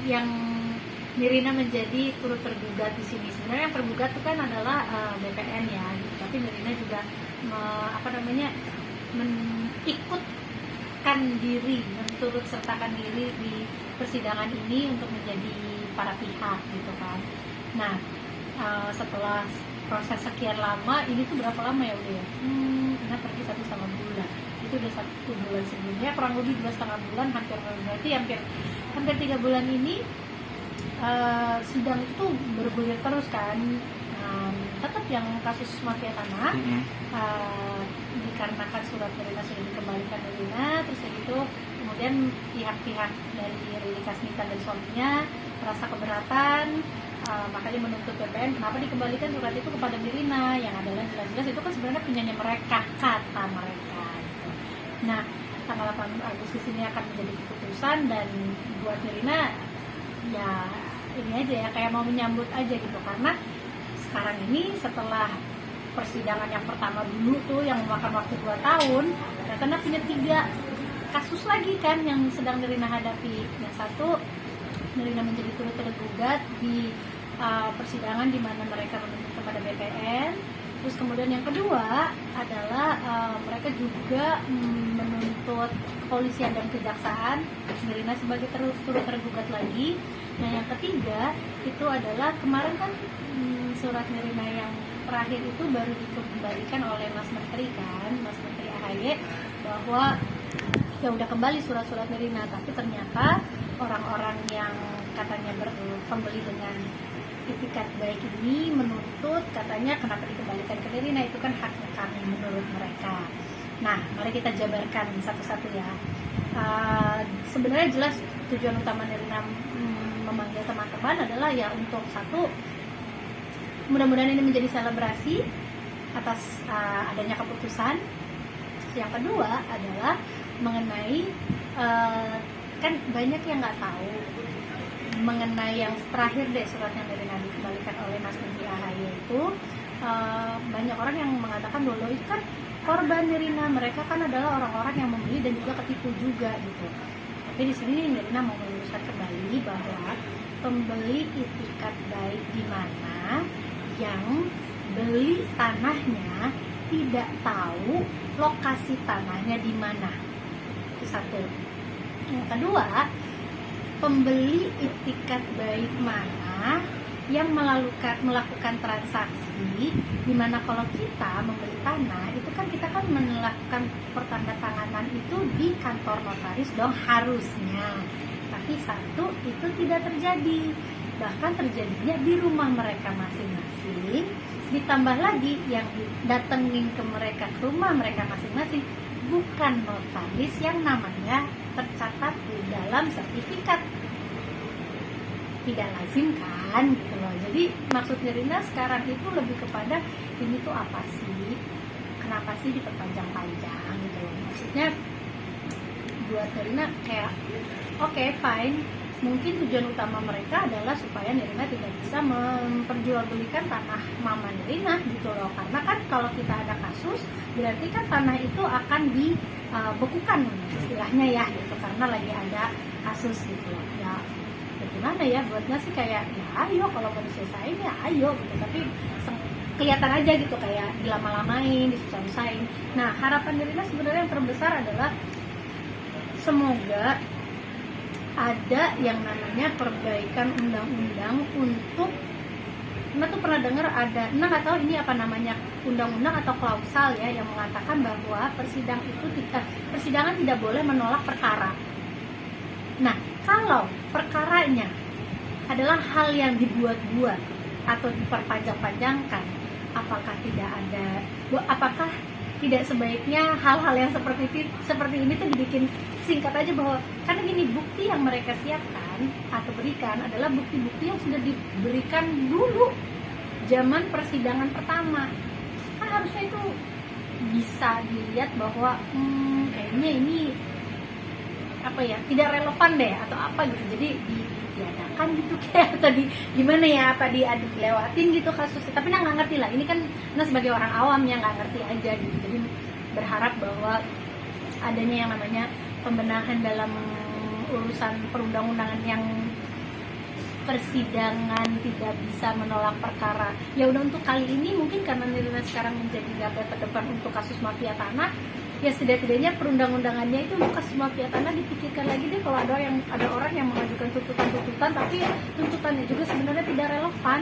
yang Nirina menjadi turut tergugat di sini. Sebenarnya yang tergugat itu kan adalah BPN ya, gitu. Tapi Nirina juga ikutkan diri, turut sertakan diri di persidangan ini untuk menjadi para pihak gitu kan. Nah, setelah proses sekian lama, ini tuh berapa lama ya udah ya? Karena pergi 1,5 bulan. Itu udah 1 bulan sebelumnya, kurang lebih 2,5 bulan, hampir 3 bulan ini sidang itu bergulir terus kan. Tetap yang kasus mafia tanah, dikarenakan surat Nirina sudah dikembalikan Nirina, terus kayak gitu, kemudian pihak-pihak dari Rili Kasmita dan suaminya merasa keberatan, makanya menuntut BPN kenapa dikembalikan surat itu kepada Nirina, yang adalah jelas-jelas itu kan sebenarnya punyanya mereka, kata mereka gitu. Nah, tanggal 8 Agustus ini akan menjadi keputusan, dan buat Nirina ya ini aja ya, kayak mau menyambut aja gitu, karena sekarang ini setelah persidangan yang pertama dulu tuh yang memakan waktu 2 tahun, ternyata punya 3 kasus lagi kan yang sedang Nirina hadapi. Yang satu, Nirina menjadi turut tergugat di persidangan di mana mereka menuntut kepada BPN. Terus kemudian yang kedua adalah mereka juga menuntut kepolisian dan kejaksaan, Nirina sebagai turut tergugat lagi. Nah, yang ketiga itu adalah kemarin kan surat Nirina yang terakhir itu baru dikembalikan oleh Mas Menteri kan, Mas Menteri AHY, bahwa ya udah kembali surat-surat Nirina, tapi ternyata orang-orang yang katanya berpembeli dengan itikat baik ini menuntut, katanya kenapa dikembalikan ke Nirina, itu kan haknya kami menurut mereka. Nah, mari kita jabarkan satu-satu ya. Sebenarnya jelas tujuan utama Nirina memanggil teman-teman adalah ya untuk satu, mudah-mudahan ini menjadi selebrasi atas adanya keputusan. Yang kedua adalah mengenai kan banyak yang nggak tahu mengenai yang terakhir deh, surat yang Nirina dikembalikan oleh Mas Menteri AHY itu. Banyak orang yang mengatakan bahwa itu kan korban Nirina, mereka kan adalah orang-orang yang membeli dan juga ketipu juga gitu. Tapi di sini Nirina mau meluruskan kembali bahwa pembeli itikat baik di mana yang beli tanahnya tidak tahu lokasi tanahnya di mana. Itu satu. Yang kedua, pembeli itikat baik mana yang melakukan transaksi, di mana kalau kita membeli tanah itu kan kita kan melakukan pertandatanganan itu di kantor notaris dong harusnya. Tapi satu, itu tidak terjadi, bahkan terjadinya di rumah mereka masing-masing. Ditambah lagi yang datengin ke mereka, ke rumah mereka masing-masing, bukan notaris yang namanya tercatat di dalam sertifikat. Tidak lazim kan gitu loh. Jadi maksud Nirina sekarang itu lebih kepada ini tuh apa sih, kenapa sih diperpanjang-panjang gitu loh. Maksudnya buat Nirina kayak oke, fine, mungkin tujuan utama mereka adalah supaya Nirina tidak bisa memperjualbelikan tanah mama Nirina gitu loh. Karena kan kalau kita ada kasus, berarti kan tanah itu akan dibekukan istilahnya ya gitu, karena lagi ada kasus gitu loh. Ya gimana ya, buatnya sih kayak ya ayo, kalau mau diselesain ya ayo gitu, tapi kelihatan aja gitu kayak dilama-lamain, disusah-susahin. Nah, harapan Nirina sebenarnya yang terbesar adalah semoga ada yang namanya perbaikan undang-undang untuk, Nina tuh pernah dengar ada, Nina nggak tahu ini apa namanya, undang-undang atau klausal ya, yang mengatakan bahwa persidangan tidak boleh menolak perkara. Nah, kalau perkaranya adalah hal yang dibuat-buat atau diperpanjang-panjangkan, apakah tidak sebaiknya hal-hal yang seperti ini tuh dibikin singkat aja, bahwa karena gini, bukti yang mereka siapkan atau berikan adalah bukti-bukti yang sudah diberikan dulu zaman persidangan pertama. Kan harusnya itu bisa dilihat bahwa kayaknya ini apa ya, tidak relevan deh atau apa gitu, jadi diadakan gitu kayak, atau gimana ya, apa dilewatin gitu kasusnya. Tapi nggak ngerti lah, ini kan sebagai orang awam yang nggak ngerti aja gitu. Jadi berharap bahwa adanya yang namanya pembenahan dalam urusan perundang-undangan yang persidangan tidak bisa menolak perkara. Ya udah, untuk kali ini mungkin karena Nirina sekarang menjadi garda terdepan untuk kasus mafia tanah, ya setidaknya perundang-undangannya itu untuk kasus mafia tanah dipikirkan lagi deh. Kalau ada orang yang mengajukan tuntutan-tuntutan tapi tuntutannya juga sebenarnya tidak relevan.